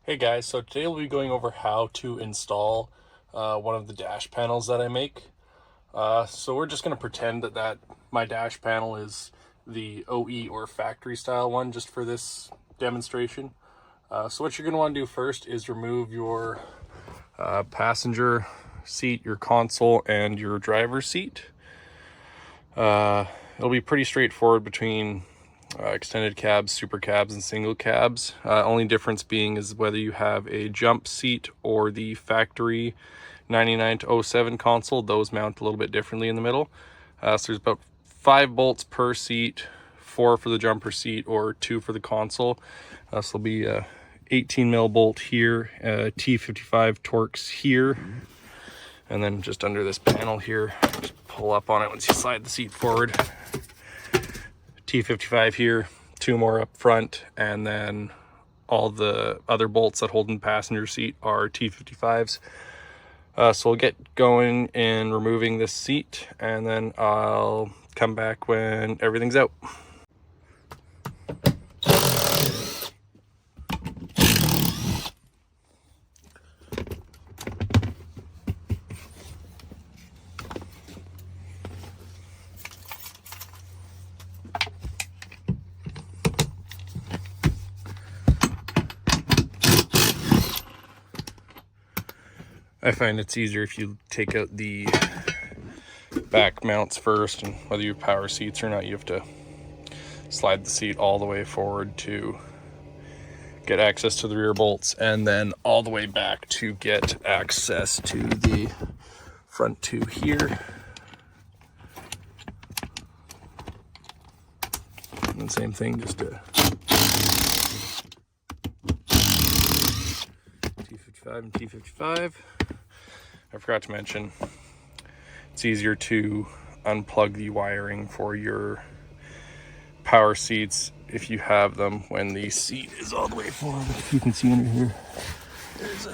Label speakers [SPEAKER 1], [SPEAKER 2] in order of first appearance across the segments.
[SPEAKER 1] Hey guys, so today we'll be going over how to install one of the dash panels that I make. So we're just going to pretend that my dash panel is the OE or factory style one just for this demonstration. So what you're going to want to do first is remove your passenger seat, your console, and your driver's seat. It'll be pretty straightforward between extended cabs, super cabs, and single cabs. Only difference being is whether you have a jump seat or the factory 99 to 07 console. Those mount a little bit differently in the middle. So there's about 5 bolts per seat, 4 for the jumper seat or 2 for the console. So there'll be a 18 mil bolt here, T55 Torx here, and then just under this panel here, just pull up on it once you slide the seat forward. T55 here, 2 more up front, and then all the other bolts that hold in the passenger seat are T55s. So we'll get going in removing this seat, and then I'll come back when everything's out. I find it's easier if you take out the back mounts first, and whether you have power seats or not, you have to slide the seat all the way forward to get access to the rear bolts, and then all the way back to get access to the front 2 here. And same thing, just to T55 and T55. I forgot to mention, it's easier to unplug the wiring for your power seats if you have them when the seat is all the way forward. If you can see under here, there's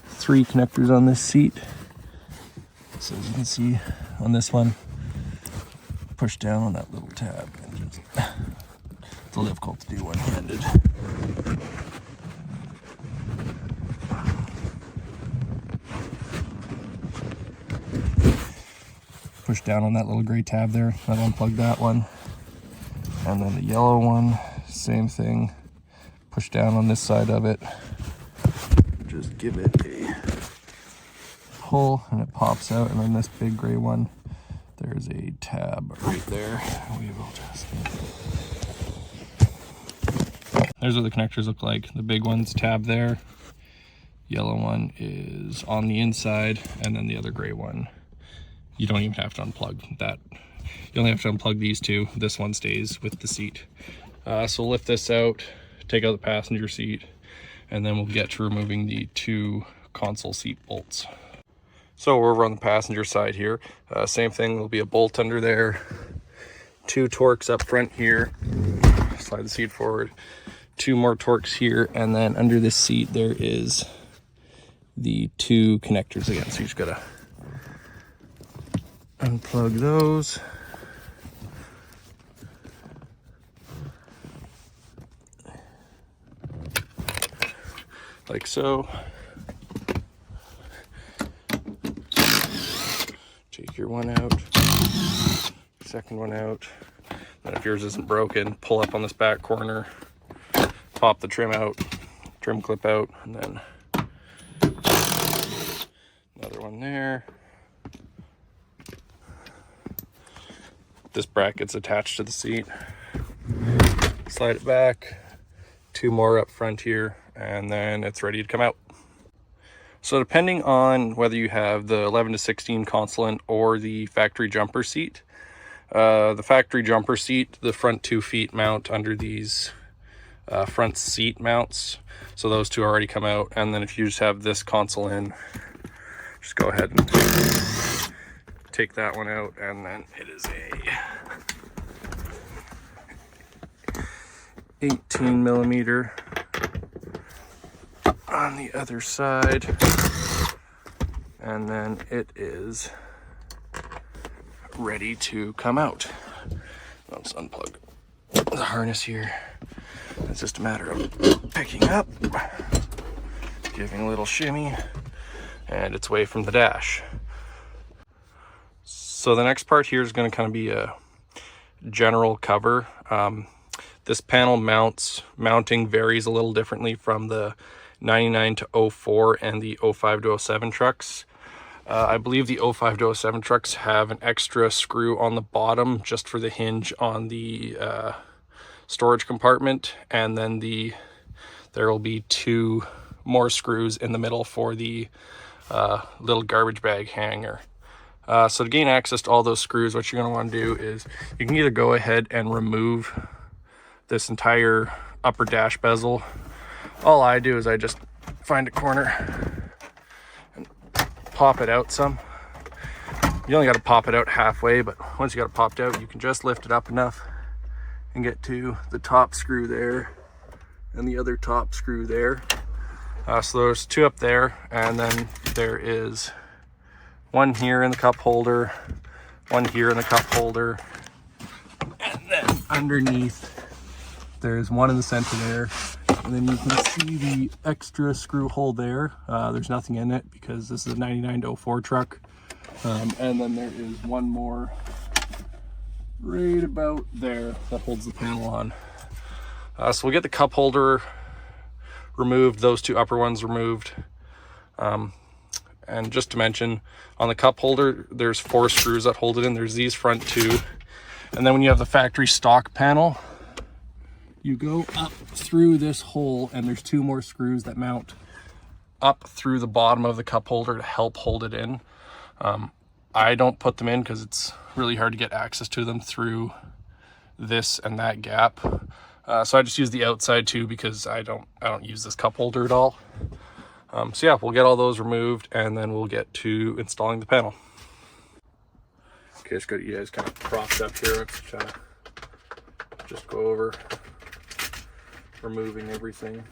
[SPEAKER 1] 3 connectors on this seat. So as you can see on this one, push down on that little tab, and just, it's a little difficult to do one-handed. Push down on that little gray tab there, that'll unplug that one. And then the yellow one, same thing. Push down on this side of it. Just give it a pull and it pops out. And then this big gray one, there's a tab right there. We will just... There's what the connectors look like. The big one's tab there. Yellow one is on the inside, and then the other gray one, you don't even have to unplug that. You only have to unplug these 2. This one stays with the seat. So we'll lift this out, take out the passenger seat, and then we'll get to removing the 2 console seat bolts. So we're over on the passenger side here. Same thing, there'll be a bolt under there, 2 Torx up front here. Slide the seat forward, 2 more Torx here, and then under this seat there is the 2 connectors again. So you just gotta unplug those. Like so. Take your one out, second one out. Then if yours isn't broken, pull up on this back corner, pop the trim out, trim clip out, and then another one there. This bracket's attached to the seat. Slide it back, 2 more up front here, and then it's ready to come out. So depending on whether you have the 11 to 16 console or the factory jumper seat, the factory jumper seat, the front 2 feet mount under these front seat mounts. So those 2 already come out. And then if you just have this console in, just go ahead and take that one out, and then it is a 18 millimeter on the other side, and then it is ready to come out. Let's unplug the harness here. It's just a matter of picking up, giving a little shimmy, and it's away from the dash. So the next part here is going to kind of be a general cover. This panel mounting varies a little differently from the 99 to 04 and the 05 to 07 trucks. I believe the 05 to 07 trucks have an extra screw on the bottom just for the hinge on the storage compartment, and then there will be 2 more screws in the middle for the little garbage bag hanger. So to gain access to all those screws, what you're going to want to do is you can either go ahead and remove this entire upper dash bezel. All I do is I just find a corner and pop it out some. You only got to pop it out halfway, but once you got it popped out, you can just lift it up enough and get to the top screw there and the other top screw there. So there's 2 up there, and then there is 1 here in the cup holder, 1 here in the cup holder, and then underneath there's 1 in the center there, and then you can see the extra screw hole there. There's nothing in it because this is a 99 to 04 truck. And then there is 1 more right about there that holds the panel on. So we'll get the cup holder removed, those 2 upper ones removed. And just to mention, on the cup holder, there's 4 screws that hold it in. There's these front 2. And then when you have the factory stock panel, you go up through this hole, and there's 2 more screws that mount up through the bottom of the cup holder to help hold it in. I don't put them in because it's really hard to get access to them through this and that gap. So I just use the outside too because I don't use this cup holder at all. So yeah, we'll get all those removed and then we'll get to installing the panel. Okay, just got you guys kind of propped up here. Let's just go over removing everything.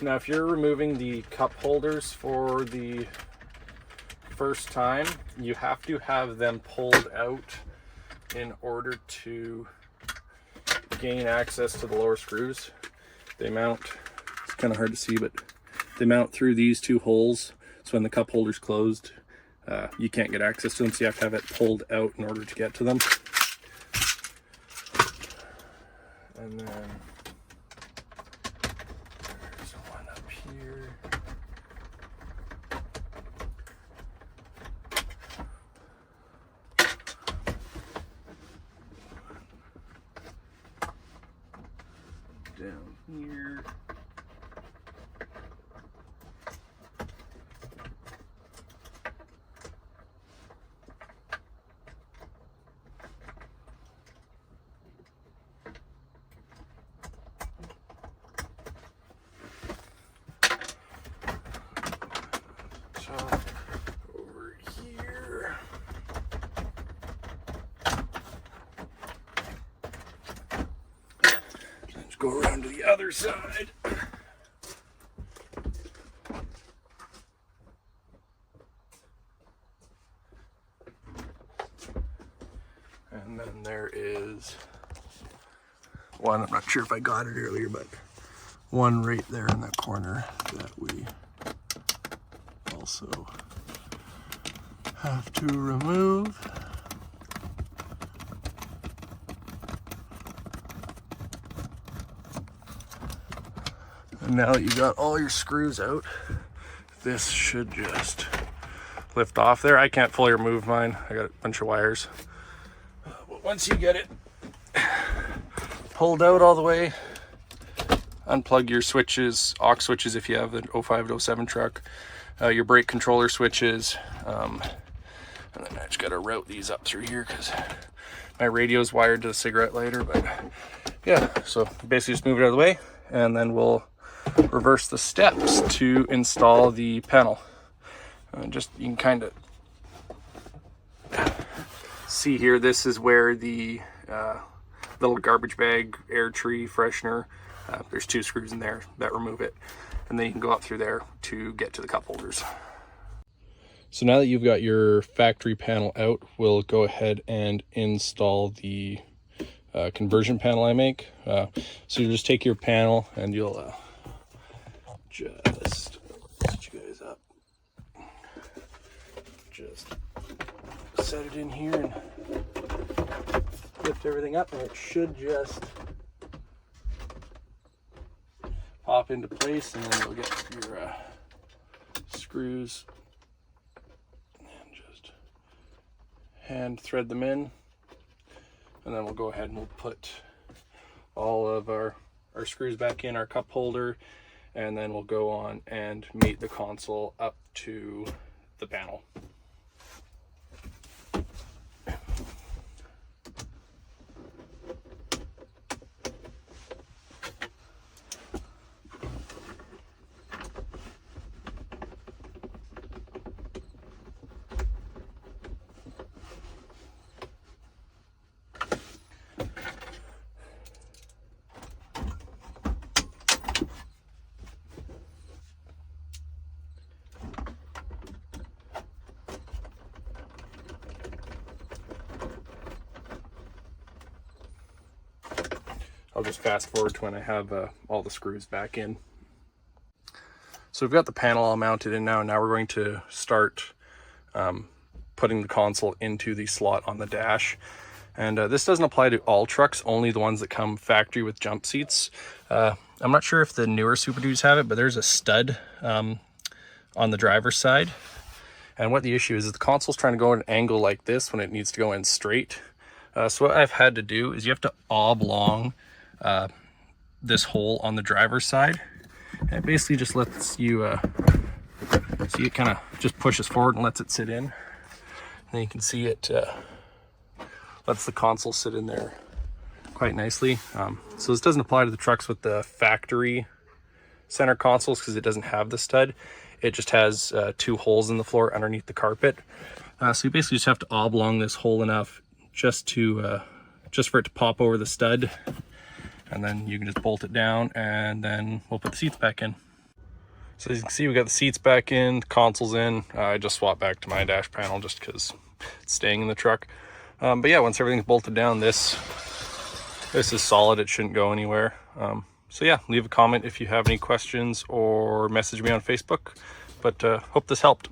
[SPEAKER 1] Now, if you're removing the cup holders for the first time, you have to have them pulled out in order to gain access to the lower screws. They mount, it's kind of hard to see, but they mount through these 2 holes. So when the cup holder's closed, you can't get access to them, so you have to have it pulled out in order to get to them. And then there's 1 up here. Down here. Over here. Let's go around to the other side. And then there is 1, I'm not sure if I got it earlier, but 1 right there in that corner that we also have to remove. And now that you got all your screws out, this should just lift off there. I can't fully remove mine. I got a bunch of wires. But once you get it pulled out all the way, unplug your switches, aux switches if you have an 05 to 07 truck, your brake controller switches, and then I just got to route these up through here because my radio is wired to the cigarette lighter. But yeah, so basically just move it out of the way, and then we'll reverse the steps to install the panel. Just you can kind of see here, this is where the little garbage bag air tree freshener, there's 2 screws in there that remove it, and then you can go up through there to get to the cup holders. So now that you've got your factory panel out, we'll go ahead and install the conversion panel I make. So you just take your panel and you'll just set you guys up. Just set it in here and lift everything up, and it should just pop into place, and then you'll get your screws and just hand thread them in, and then we'll go ahead and we'll put all of our screws back in our cup holder, and then we'll go on and mate the console up to the panel. I'll just fast forward to when I have all the screws back in. So we've got the panel all mounted in now, and now we're going to start putting the console into the slot on the dash. And this doesn't apply to all trucks, only the ones that come factory with jump seats. I'm not sure if the newer Super Duties have it, but there's a stud on the driver's side. And what the issue is the console's trying to go at an angle like this when it needs to go in straight. So what I've had to do is you have to oblong this hole on the driver's side, and it basically just lets you see, it kind of just pushes forward and lets it sit in, and then you can see it lets the console sit in there quite nicely. So this doesn't apply to the trucks with the factory center consoles because it doesn't have the stud. It just has two holes in the floor underneath the carpet. So you basically just have to oblong this hole enough just for it to pop over the stud, and then you can just bolt it down, and then we'll put the seats back in. So as you can see, we got the seats back in, the console's in. I just swapped back to my dash panel just because it's staying in the truck. But yeah, once everything's bolted down, this is solid. It shouldn't go anywhere. So yeah, leave a comment if you have any questions or message me on Facebook. But hope this helped.